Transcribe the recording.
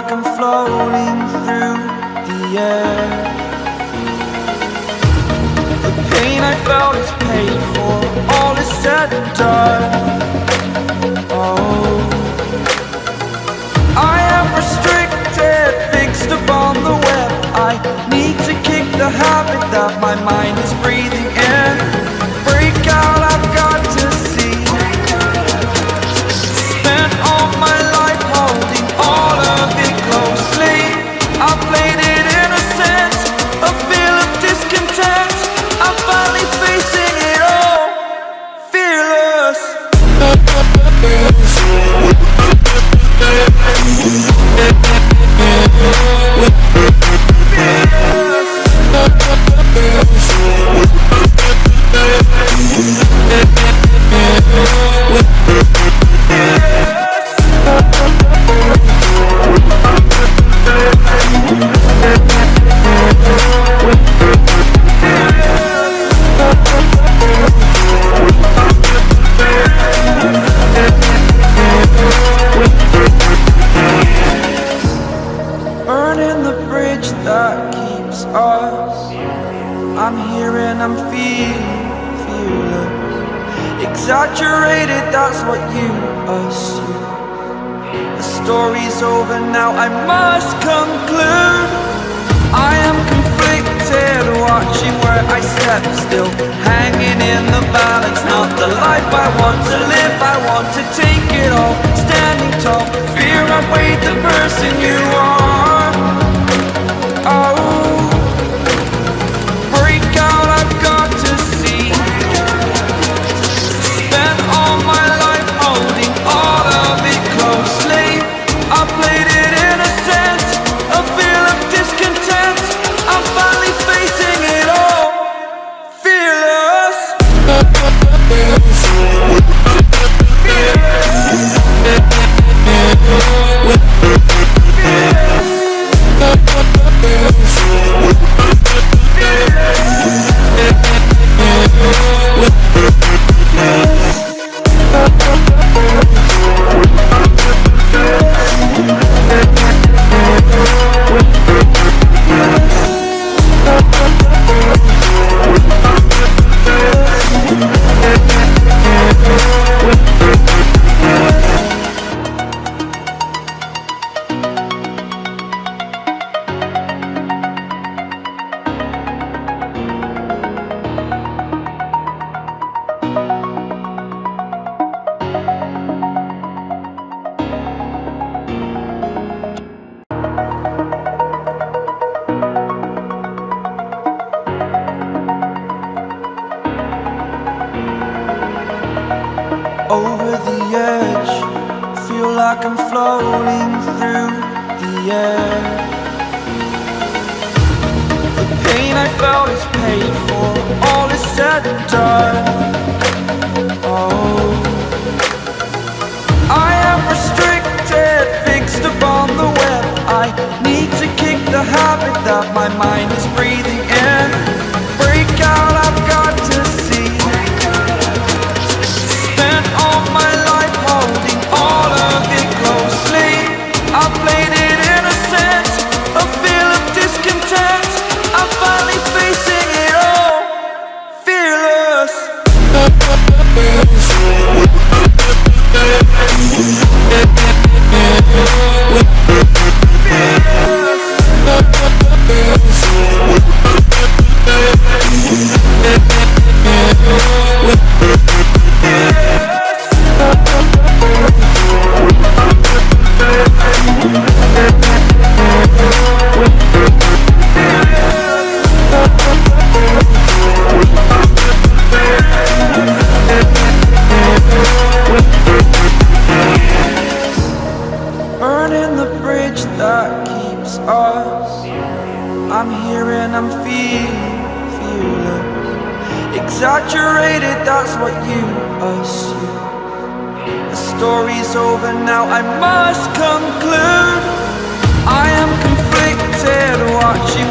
like I'm floating through the air. The pain I felt is paid for, all is said and done. Oh, I am restricted, fixed upon the web. I need to kick the habit that my mind is breathing in. Break out, I've got to see. Spent all my life holding all of it closely. I played it innocent, a feel of discontent. I'm finally facing it all, fearless. Burning the bridge that keeps us. I'm here and I'm feeling fearless. Exaggerated, that's what you assume. The story's over now, I must conclude. I am conflicted, watching where I step still, hanging in the balance. Not the life I want to live, I want to take it all. Standing tall, fear I weighed the person you are. Oh, break out, I've got to see. Spent all my life holding all of it closely. I played it innocent, a feel of discontent. I'm finally facing it all, fearless. Over the edge, feel like I'm floating through the air. The pain I felt is paid for, all is said and done. Oh, I am restricted, fixed upon the web. I need to kick the habit that my mind is breathing in. Break out, I've got to see. Spent all my life holding all of it closely. I played it innocent, a feel of discontent. I'm finally facing it all, fearless. Burning the bridge that keeps us. I'm here and I'm feeling fearless. Exaggerated, that's what you assume. The story's over now, I must conclude. I am conflicted, watching